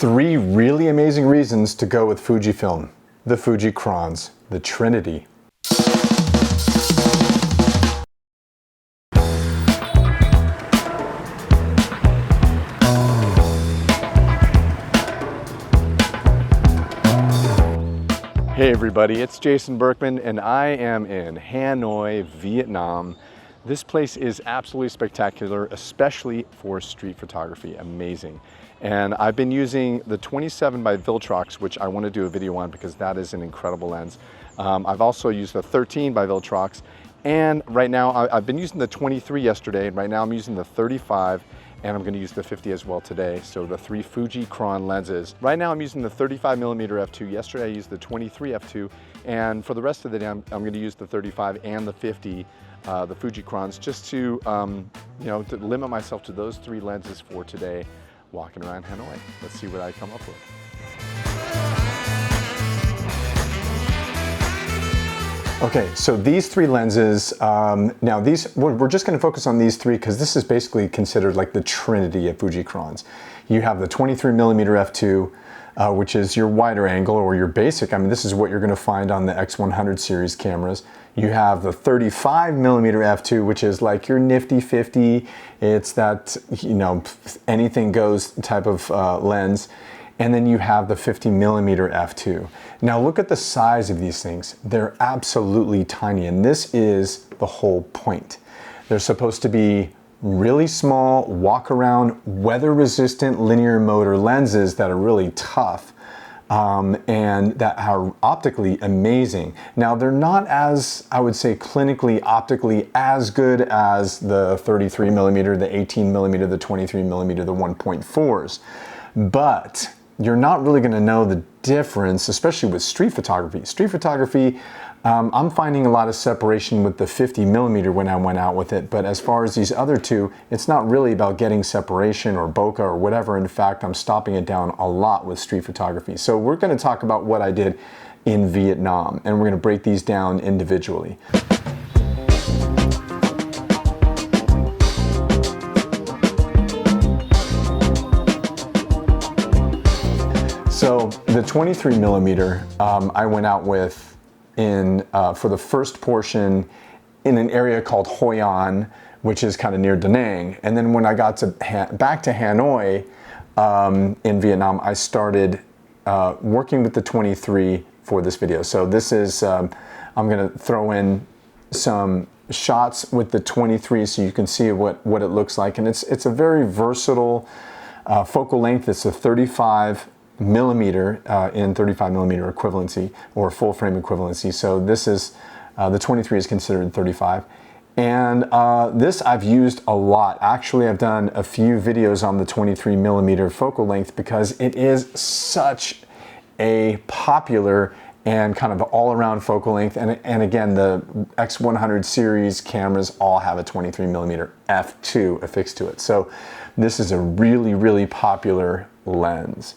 3 really amazing reasons to go with Fujifilm, the Fujicrons, the Trinity. Hey everybody, it's Jason Berkman and I am in Hanoi, Vietnam. This place is absolutely spectacular, especially for street photography, amazing. And I've been using the 27 by Viltrox, which I want to do a video on because that is an incredible lens. I've also used the 13 by Viltrox, and right now I've been using the 23 yesterday, and right now I'm using the 35, and I'm going to use the 50 as well today. So the 3 Fujicron lenses. Right now I'm using the 35mm f2. Yesterday I used the 23 f2, and for the rest of the day I'm going to use the 35 and the 50, the Fujicrons, just to to limit myself to those 3 lenses for today, walking around Hanoi. Let's see what I come up with. Okay, so these 3 lenses, now we're just going to focus on these 3 because this is basically considered like the Trinity of Fujicrons. You have the 23mm f2, which is your wider angle or your basic. I mean, this is what you're going to find on the X100 series cameras. You have the 35mm f2, which is like your nifty 50. It's that, anything goes type of lens. And then you have the 50mm f2. Now look at the size of these things. They're absolutely tiny, and this is the whole point. They're supposed to be really small, walk around, weather resistant linear motor lenses that are really tough and that are optically amazing. Now they're not as, I would say, clinically optically as good as the 33mm, the 18mm, the 23mm, the 1.4s, but you're not really going to know the difference, especially with street photography. Street photography, I'm finding a lot of separation with the 50mm when I went out with it, but as far as these other 2, it's not really about getting separation or bokeh or whatever. In fact, I'm stopping it down a lot with street photography. So we're going to talk about what I did in Vietnam, and we're going to break these down individually. So the 23mm I went out with for the first portion in an area called Hoi An, which is kind of near Da Nang. And then when I got back to Hanoi in Vietnam, I started working with the 23 for this video. So this is, I'm going to throw in some shots with the 23 so you can see what it looks like. And it's a very versatile focal length. It's a 35mm in 35mm equivalency or full frame equivalency. So this is the 23 is considered 35, and this I've used a lot. Actually, I've done a few videos on the 23mm focal length because it is such a popular and kind of all-around focal length. And again, the X100 series cameras all have a 23mm f2 affixed to it. So this is a really, really popular lens.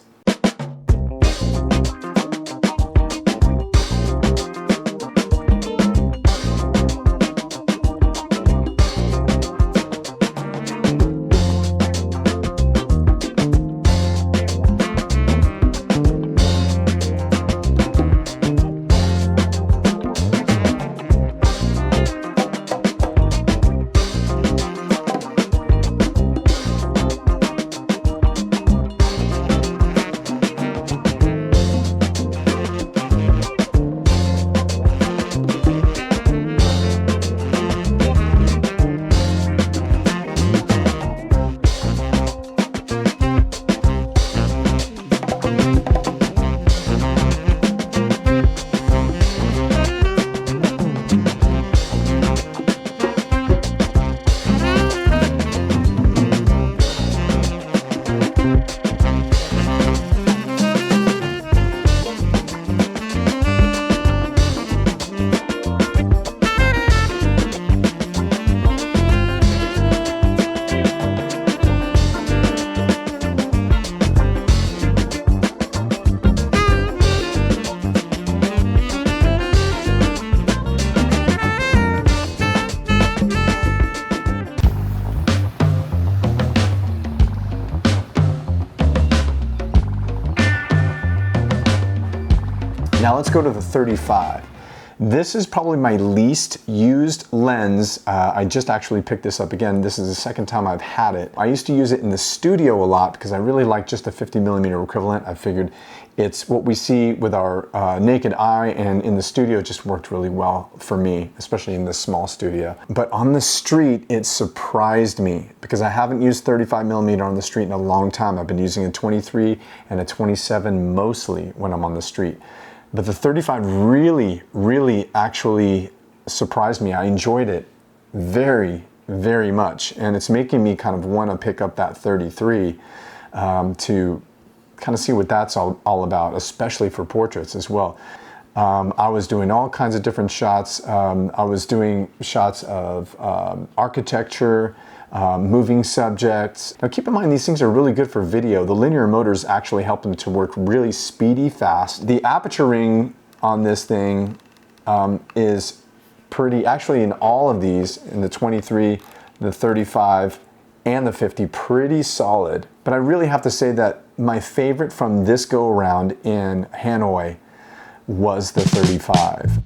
Now let's go to the 35. This is probably my least used lens. I just actually picked this up again. This is the second time I've had it. I used to use it in the studio a lot because I really like just the 50mm equivalent. I figured it's what we see with our naked eye, and in the studio it just worked really well for me, especially in this small studio. But on the street, it surprised me because I haven't used 35mm on the street in a long time. I've been using a 23 and a 27 mostly when I'm on the street. But the 35 really actually surprised me. I enjoyed it very much. And it's making me kind of want to pick up that 33 to kind of see what that's all about, especially for portraits as well. I was doing all kinds of different shots. I was doing shots of architecture, moving subjects. Now keep in mind, these things are really good for video. The linear motors actually help them to work really speedy, fast. The aperture ring on this thing is pretty, actually in all of these, in the 23, the 35, and the 50, pretty solid. But I really have to say that my favorite from this go around in Hanoi was the 35.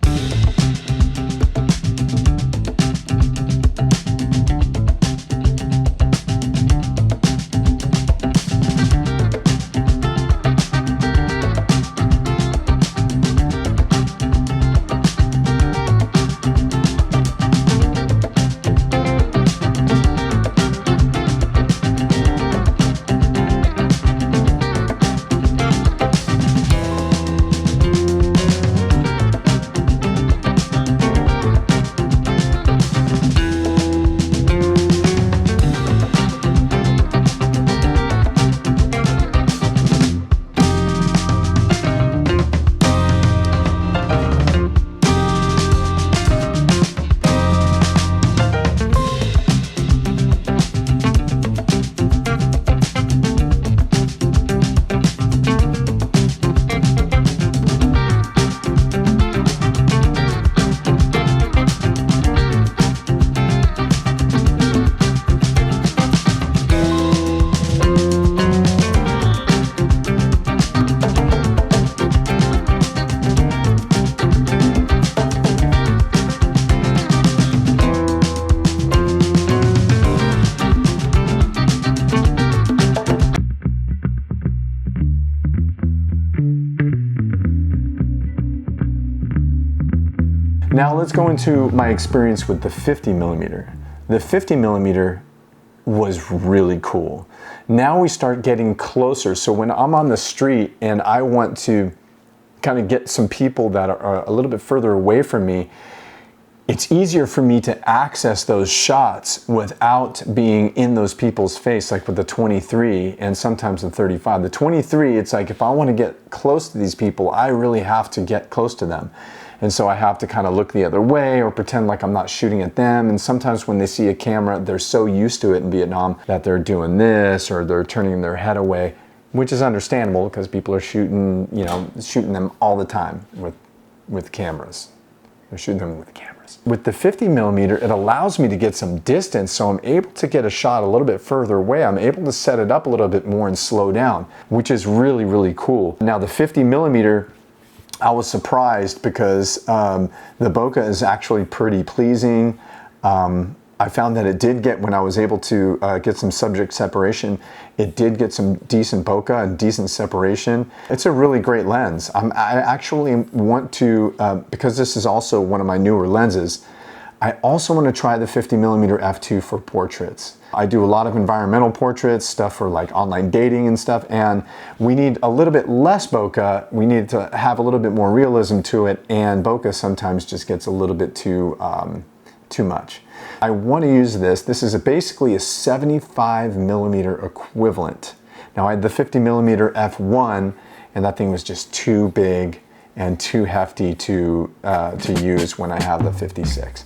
Now let's go into my experience with the 50mm. The 50mm was really cool. Now we start getting closer. So when I'm on the street and I want to kind of get some people that are a little bit further away from me, it's easier for me to access those shots without being in those people's face, like with the 23 and sometimes the 35. The 23, it's like if I want to get close to these people, I really have to get close to them. And so I have to kind of look the other way or pretend like I'm not shooting at them. And sometimes when they see a camera, they're so used to it in Vietnam that they're doing this or they're turning their head away, which is understandable because people are shooting, you know, shooting them all the time with cameras. They're shooting them with cameras. With the 50mm, it allows me to get some distance, so I'm able to get a shot a little bit further away. I'm able to set it up a little bit more and slow down, which is really cool. Now the 50mm, I was surprised because the bokeh is actually pretty pleasing. I found that it did get, when I was able to get some subject separation, it did get some decent bokeh and decent separation. It's a really great lens. I actually want to, because this is also one of my newer lenses, I also want to try the 50mm f2 for portraits. I do a lot of environmental portraits, stuff for like online dating and stuff, and we need a little bit less bokeh. We need to have a little bit more realism to it, and bokeh sometimes just gets a little bit too much. I want to use this. This is basically a 75mm equivalent. Now I had the 50mm f1, and that thing was just too big and too hefty to use when I have the 56.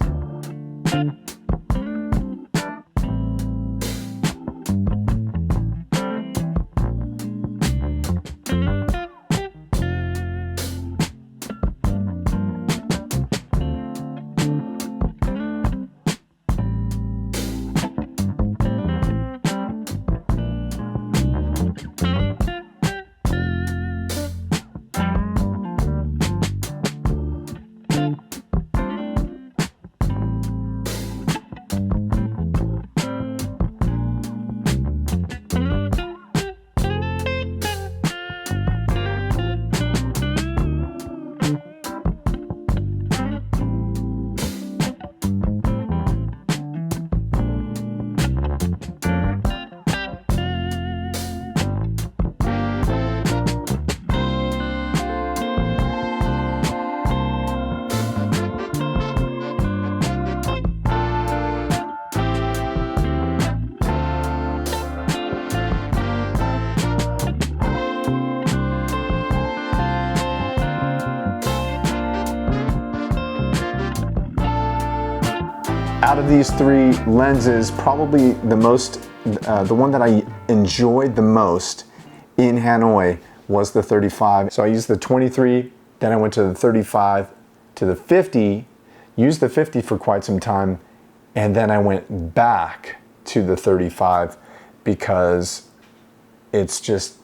out of these three lenses, probably the one that I enjoyed the most in Hanoi was the 35. So I used the 23, then I went to the 35, to the 50, used the 50 for quite some time, and then I went back to the 35 because it's just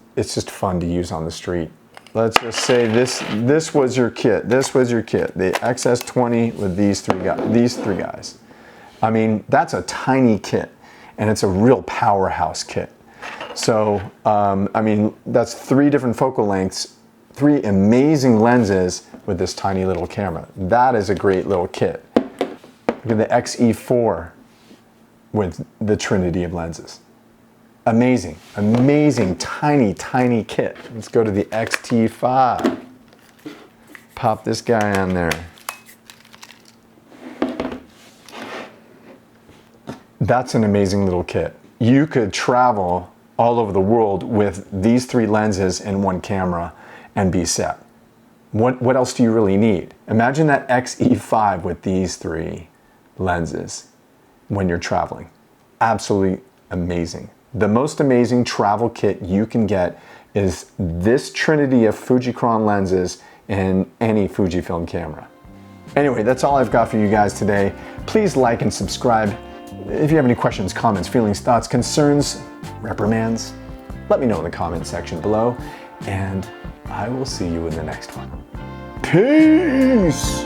fun to use on the street. Let's just say this was your kit. This was your kit. The XS20 with these three guys. I mean, that's a tiny kit, and it's a real powerhouse kit. So, I mean, that's 3 different focal lengths, 3 amazing lenses with this tiny little camera. That is a great little kit. Look at the XE4 with the trinity of lenses. Amazing, amazing, tiny, tiny kit. Let's go to the XT5. Pop this guy on there. That's an amazing little kit. You could travel all over the world with these 3 lenses and 1 camera and be set. What else do you really need? Imagine that XE5 with these 3 lenses when you're traveling. Absolutely amazing. The most amazing travel kit you can get is this trinity of Fujicron lenses and any Fujifilm camera. Anyway, that's all I've got for you guys today. Please like and subscribe. If you have any questions, comments, feelings, thoughts, concerns, reprimands, let me know in the comment section below, and I will see you in the next one. Peace!